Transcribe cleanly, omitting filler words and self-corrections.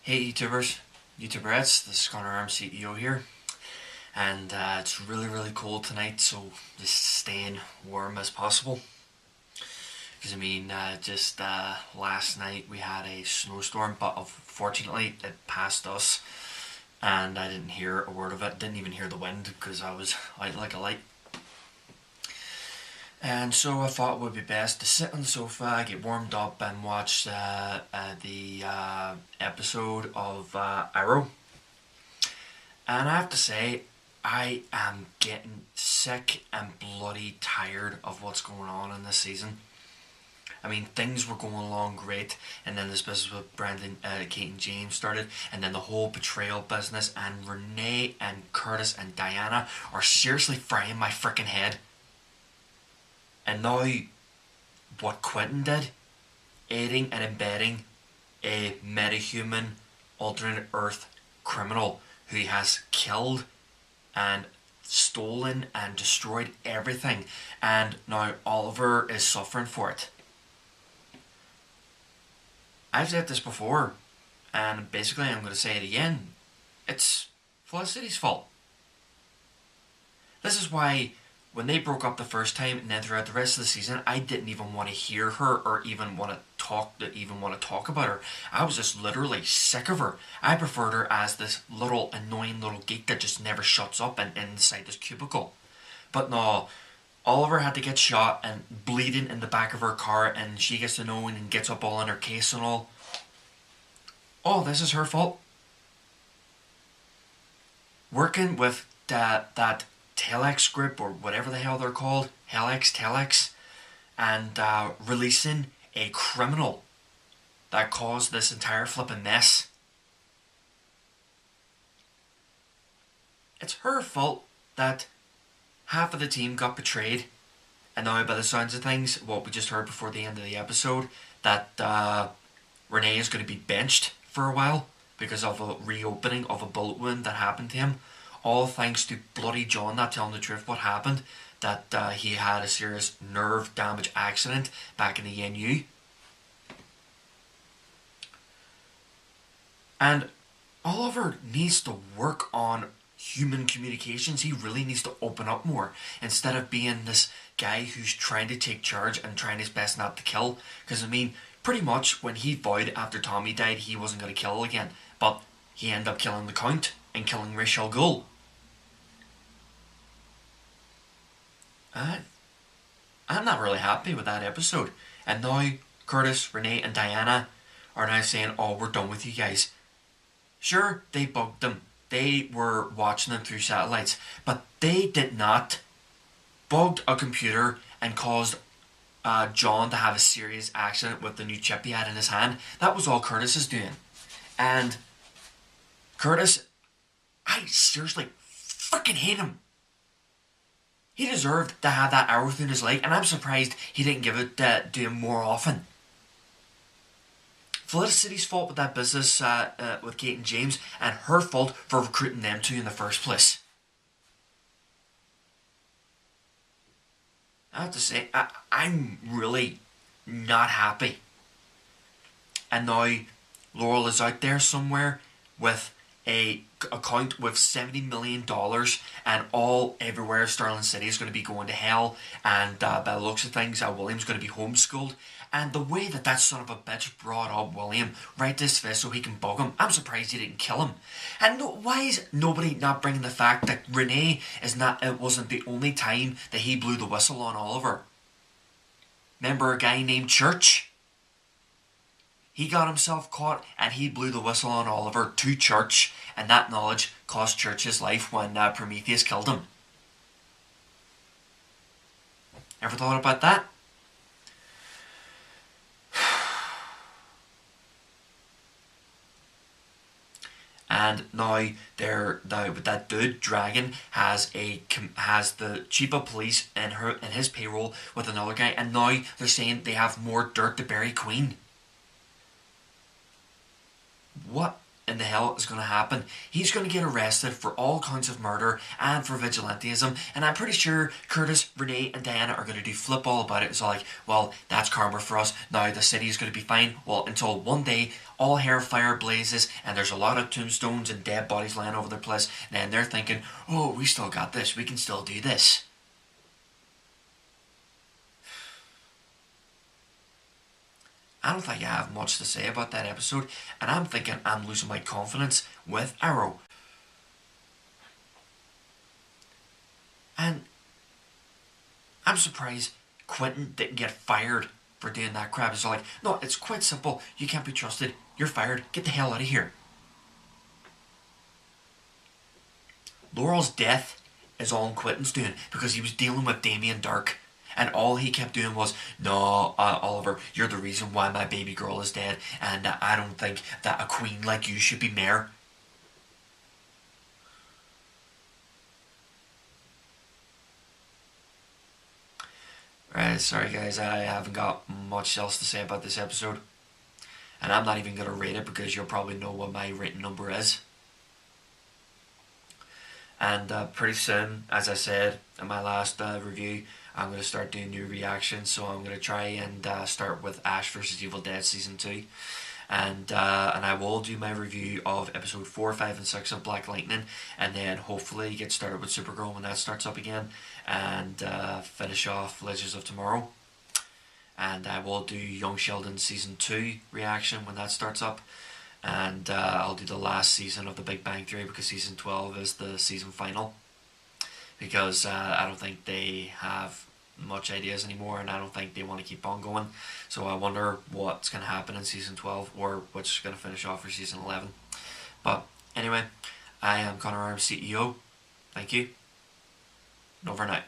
Hey YouTubers, YouTuberettes, this is ConorArmCEO here, and it's really cold tonight, so just staying warm as possible. Because last night we had a snowstorm, but unfortunately it passed us, and I didn't hear a word of it. Didn't even hear the wind because I was out like a light. And so I thought it would be best to sit on the sofa, get warmed up, and watch the episode of Arrow. And I have to say, I am getting sick and bloody tired of what's going on in this season. I mean, things were going along great, and then this business with Kate and James started, and then the whole betrayal business, and Renee and Curtis and Diana are seriously frying my freaking head. And now, what Quentin did, aiding and embedding a metahuman, alternate Earth criminal who he has killed and stolen and destroyed everything, and now Oliver is suffering for it. I've said this before, and basically I'm going to say it again. It's Felicity's fault. This is why when they broke up the first time and then throughout the rest of the season, I didn't even want to hear her or even want to talk about her. I was just literally sick of her. I preferred her as this little annoying little geek that just never shuts up and inside this cubicle. But no, Oliver had to get shot and bleeding in the back of her car, and she gets to know and gets up all in her case and all. Oh, this is her fault. Working with that Telex group or whatever the hell they're called, Telex, and releasing a criminal that caused this entire flipping mess. It's her fault that half of the team got betrayed, and now by the sounds of things, what we just heard before the end of the episode, that Renee is going to be benched for a while because of a reopening of a bullet wound that happened to him. All thanks to bloody John not telling the truth what happened, that he had a serious nerve damage accident back in the NU. And Oliver needs to work on human communications. He really needs to open up more instead of being this guy who's trying to take charge and trying his best not to kill. Because I mean, pretty much when he vowed after Tommy died he wasn't going to kill again, but he ended up killing the Count and killing Rachel Gould. I'm not really happy with that episode. And now Curtis, Renee and Diana are now saying, oh, we're done with you guys. Sure, they bugged them. They were watching them through satellites. But they did not bug a computer and caused John to have a serious accident with the new chip he had in his hand. That was all Curtis is doing. And Curtis, I seriously freaking hate him. He deserved to have that arrow through his leg, and I'm surprised he didn't give it to him more often. Felicity's fault with that business with Kate and James, and her fault for recruiting them two in the first place. I have to say, I'm really not happy. And now Laurel is out there somewhere with a account with $70 million, and all everywhere Sterling City is going to be going to hell, and by the looks of things William's going to be homeschooled. And the way that son of a bitch brought up William right this fist so he can bug him, I'm surprised he didn't kill him. And why is nobody not bringing the fact that Renee it wasn't the only time that he blew the whistle on Oliver? Remember a guy named Church? He got himself caught and he blew the whistle on Oliver to Church, and that knowledge cost Church his life when Prometheus killed him. Ever thought about that? And now that dude Dragon has the chief of police in his payroll with another guy, and now they're saying they have more dirt to bury Queen. What in the hell is going to happen? He's going to get arrested for all counts of murder and for vigilantism, and I'm pretty sure Curtis, Renee and Diana are going to do flip all about it. It's all like, well, that's karma for us, now the city is going to be fine. Well, until one day all fire blazes and there's a lot of tombstones and dead bodies lying over the place, and then they're thinking, oh, we still got this, we can still do this. I don't think I have much to say about that episode, and I'm thinking I'm losing my confidence with Arrow. And I'm surprised Quentin didn't get fired for doing that crap. It's like, no, it's quite simple. You can't be trusted. You're fired. Get the hell out of here. Laurel's death is all Quentin's doing because he was dealing with Damien Dark. And all he kept doing was, no, Oliver, you're the reason why my baby girl is dead, and I don't think that a queen like you should be mayor. Right, sorry guys, I haven't got much else to say about this episode. And I'm not even going to rate it because you'll probably know what my rating number is. And pretty soon, as I said in my last review, I'm going to start doing new reactions. So I'm going to try and start with Ash vs Evil Dead Season 2. And I will do my review of episode 4, 5 and 6 of Black Lightning. And then hopefully get started with Supergirl when that starts up again. And finish off Legends of Tomorrow. And I will do Young Sheldon Season 2 reaction when that starts up. And I'll do the last season of The Big Bang Theory because season 12 is the season final. Because I don't think they have much ideas anymore, and I don't think they want to keep on going. So I wonder what's going to happen in season 12 or what's going to finish off for season 11. But anyway, I am ConorArmCEO. Thank you. And over and out.